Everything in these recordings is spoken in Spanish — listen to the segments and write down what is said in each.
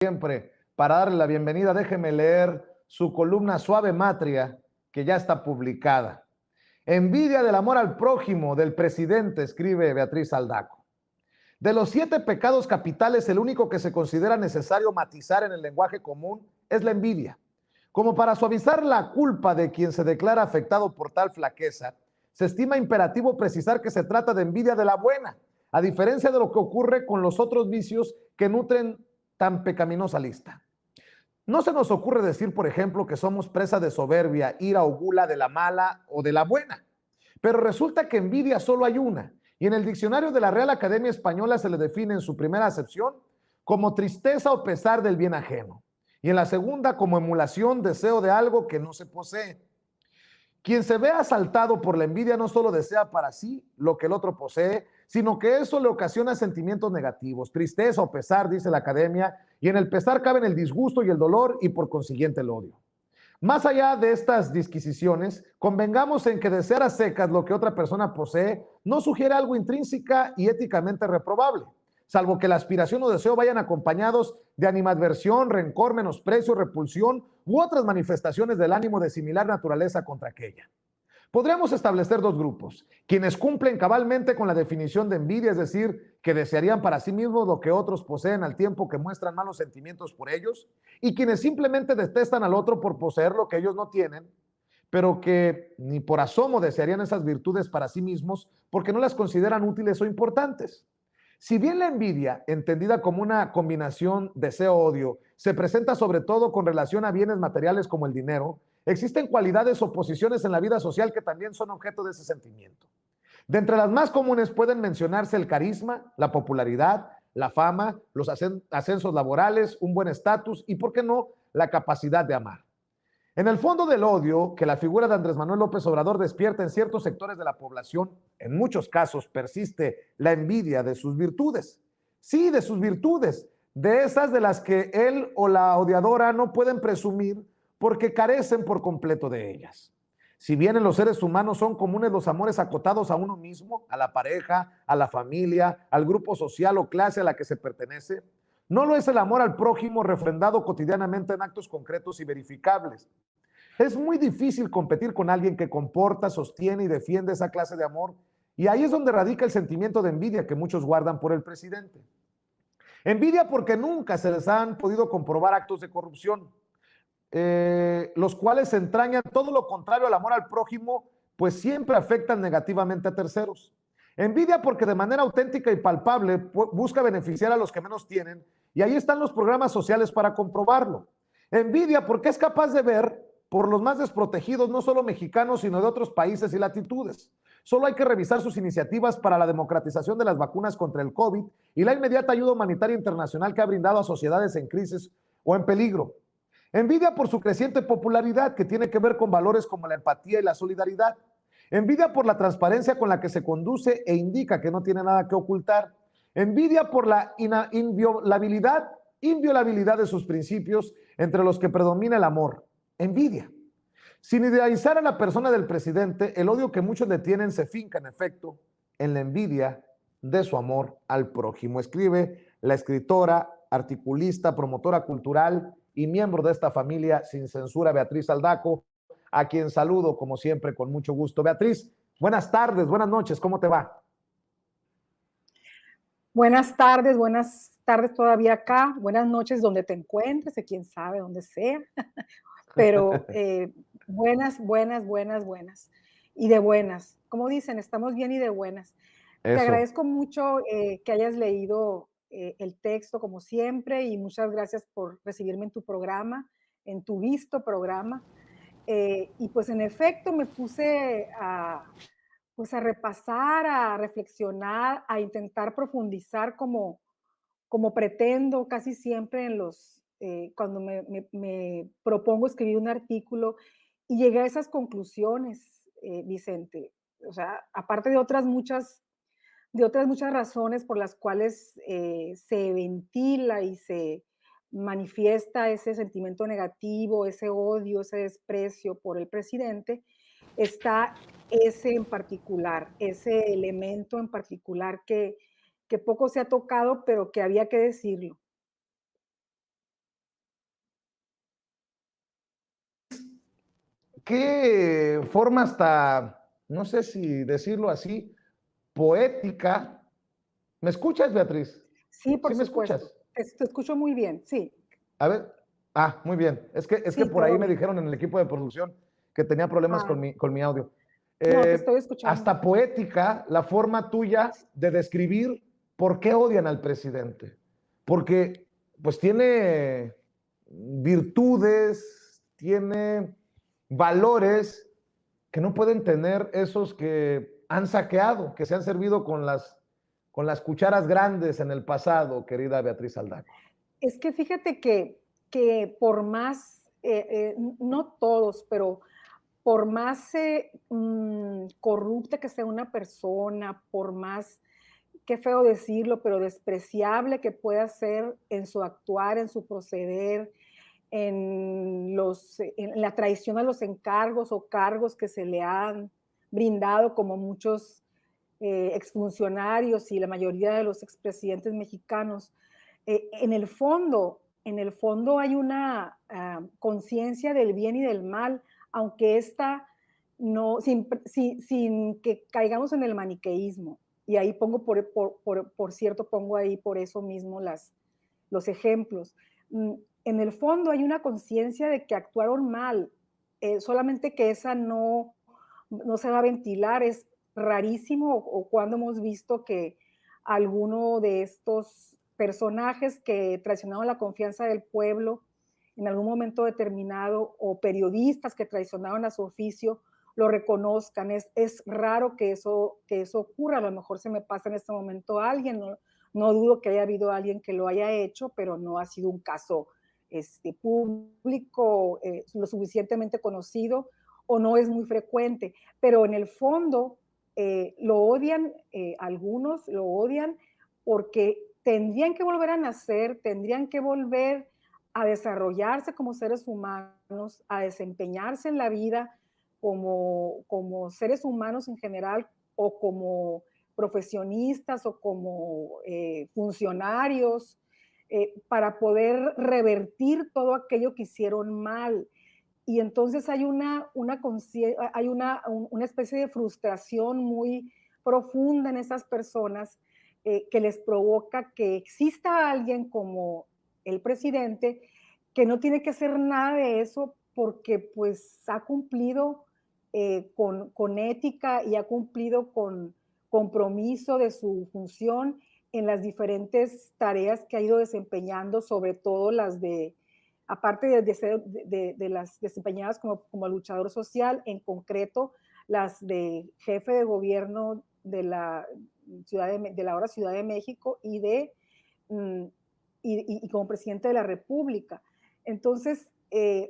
siempre, para darle la bienvenida, déjeme leer su columna Suave Matria, que ya está publicada. Envidia del amor al prójimo del presidente, escribe Beatriz Aldaco. De los 7 pecados capitales, el único que se considera necesario matizar en el lenguaje común es la envidia. Como para suavizar la culpa de quien se declara afectado por tal flaqueza, se estima imperativo precisar que se trata de envidia de la buena, a diferencia de lo que ocurre con los otros vicios que nutren tan pecaminosa lista. No se nos ocurre decir, por ejemplo, que somos presa de soberbia, ira o gula de la mala o de la buena. Pero resulta que envidia solo hay una, y en el diccionario de la Real Academia Española se le define en su primera acepción como tristeza o pesar del bien ajeno, y en la segunda como emulación, deseo de algo que no se posee. Quien se ve asaltado por la envidia no solo desea para sí lo que el otro posee, sino que eso le ocasiona sentimientos negativos, tristeza o pesar, dice la academia, y en el pesar caben el disgusto y el dolor y por consiguiente el odio. Más allá de estas disquisiciones, convengamos en que desear a secas lo que otra persona posee no sugiere algo intrínseca y éticamente reprobable, salvo que la aspiración o deseo vayan acompañados de animadversión, rencor, menosprecio, repulsión u otras manifestaciones del ánimo de similar naturaleza contra aquella. Podríamos establecer 2 grupos: quienes cumplen cabalmente con la definición de envidia, es decir, que desearían para sí mismos lo que otros poseen al tiempo que muestran malos sentimientos por ellos, y quienes simplemente detestan al otro por poseer lo que ellos no tienen, pero que ni por asomo desearían esas virtudes para sí mismos porque no las consideran útiles o importantes. Si bien la envidia, entendida como una combinación deseo-odio, se presenta sobre todo con relación a bienes materiales como el dinero, existen cualidades o posiciones en la vida social que también son objeto de ese sentimiento. De entre las más comunes pueden mencionarse el carisma, la popularidad, la fama, los ascensos laborales, un buen estatus y, ¿por qué no?, la capacidad de amar. En el fondo del odio que la figura de Andrés Manuel López Obrador despierta en ciertos sectores de la población, en muchos casos persiste la envidia de sus virtudes. Sí, de sus virtudes, de esas de las que él o la odiadora no pueden presumir porque carecen por completo de ellas. Si bien en los seres humanos son comunes los amores acotados a uno mismo, a la pareja, a la familia, al grupo social o clase a la que se pertenece, no lo es el amor al prójimo refrendado cotidianamente en actos concretos y verificables. Es muy difícil competir con alguien que comporta, sostiene y defiende esa clase de amor, y ahí es donde radica el sentimiento de envidia que muchos guardan por el presidente. Envidia porque nunca se les han podido comprobar actos de corrupción, los cuales entrañan todo lo contrario al amor al prójimo, pues siempre afectan negativamente a terceros. Envidia porque de manera auténtica y palpable busca beneficiar a los que menos tienen, y ahí están los programas sociales para comprobarlo. Envidia porque es capaz de ver por los más desprotegidos, no solo mexicanos, sino de otros países y latitudes. Solo hay que revisar sus iniciativas para la democratización de las vacunas contra el COVID y la inmediata ayuda humanitaria internacional que ha brindado a sociedades en crisis o en peligro. Envidia por su creciente popularidad, que tiene que ver con valores como la empatía y la solidaridad. Envidia por la transparencia con la que se conduce e indica que no tiene nada que ocultar. Envidia por la inviolabilidad de sus principios, entre los que predomina el amor. Envidia. Sin idealizar a la persona del presidente, el odio que muchos le tienen se finca, en efecto, en la envidia de su amor al prójimo. Escribe la escritora, articulista, promotora cultural y miembro de esta familia sin censura, Beatriz Aldaco, a quien saludo como siempre con mucho gusto. Beatriz, buenas tardes, buenas noches, ¿cómo te va? Buenas tardes todavía acá, buenas noches donde te encuentres, quién sabe, donde sea, pero buenas, y de buenas. Como dicen, estamos bien y de buenas. Te Eso. agradezco mucho que hayas leído el texto como siempre y muchas gracias por recibirme en tu programa, en tu visto programa. Y pues en efecto me puse pues a repasar, a reflexionar, a intentar profundizar como pretendo casi siempre en cuando me propongo escribir un artículo y llegué a esas conclusiones, Vicente. O sea, aparte de otras muchas razones por las cuales se ventila y se manifiesta ese sentimiento negativo, ese odio, ese desprecio por el presidente, está ese en particular, ese elemento en particular que poco se ha tocado, pero que había que decirlo. qué forma hasta, no sé si decirlo así, poética. ¿Me escuchas, Beatriz? Sí, ¿Sí por me supuesto. escuchas? Te escucho muy bien, sí, A ver. Muy bien. Es que sí, por ahí todo me bien. dijeron en el equipo de producción que tenía problemas Ah, con mi audio. no, te estoy escuchando. Hasta poética la forma tuya de describir por qué odian al presidente. Porque pues tiene virtudes, tiene valores que no pueden tener esos que han saqueado, que se han servido con las cucharas grandes en el pasado, querida Beatriz Aldaco. Es que fíjate que por más, no todos, pero por más corrupta que sea una persona, por más, qué feo decirlo, pero despreciable que pueda ser en su actuar, en su proceder, en la traición a los encargos o cargos que se le han brindado, como muchos exfuncionarios y la mayoría de los expresidentes mexicanos. En el fondo hay una conciencia del bien y del mal, aunque esta no, sin que caigamos en el maniqueísmo. Y ahí pongo, por cierto, pongo ahí por eso mismo los ejemplos. En el fondo hay una conciencia de que actuaron mal, solamente que esa no se va a ventilar. Es rarísimo o cuando hemos visto que alguno de estos personajes que traicionaron la confianza del pueblo en algún momento determinado o periodistas que traicionaron a su oficio lo reconozcan. Es raro que eso ocurra. A lo mejor se me pasa en este momento a alguien, no dudo que haya habido alguien que lo haya hecho, pero no ha sido un caso público, lo suficientemente conocido o no es muy frecuente. Pero en el fondo lo odian, algunos lo odian porque tendrían que volver a nacer, tendrían que volver a desarrollarse como seres humanos, a desempeñarse en la vida como seres humanos en general o como profesionistas o como funcionarios, para poder revertir todo aquello que hicieron mal. Y entonces hay una especie de frustración muy profunda en esas personas, que les provoca que exista alguien como el presidente que no tiene que hacer nada de eso porque pues ha cumplido con ética y ha cumplido con compromiso de su función en las diferentes tareas que ha ido desempeñando, sobre todo las de, aparte de las desempeñadas como luchador social, en concreto las de jefe de gobierno de la de la ahora Ciudad de México mm, y como presidente de la República. Entonces,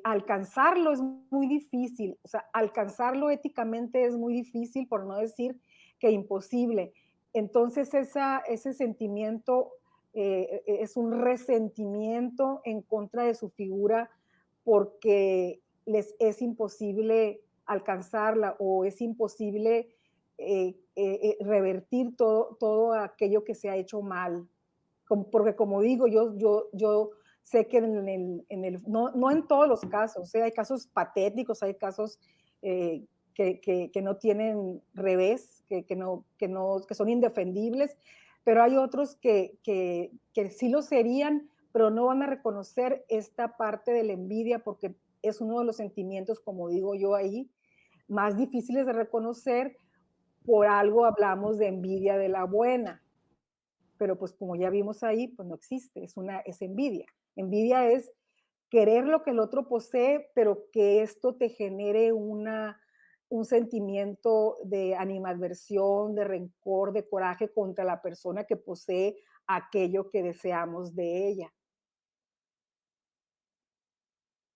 alcanzarlo es muy difícil, o sea, alcanzarlo éticamente es muy difícil, por no decir que imposible. Entonces, ese sentimiento es un resentimiento en contra de su figura porque les es imposible alcanzarla o es imposible revertir todo aquello que se ha hecho mal. Porque como digo, yo sé que no en todos los casos, hay casos patéticos, hay casos que no tienen revés, que son indefendibles, pero hay otros que sí lo serían, pero no van a reconocer esta parte de la envidia porque es uno de los sentimientos, como digo yo ahí, más difíciles de reconocer. Por algo hablamos de envidia de la buena, pero pues como ya vimos ahí, pues no existe, es envidia. Envidia es querer lo que el otro posee, pero que esto te genere un sentimiento de animadversión, de rencor, de coraje contra la persona que posee aquello que deseamos de ella.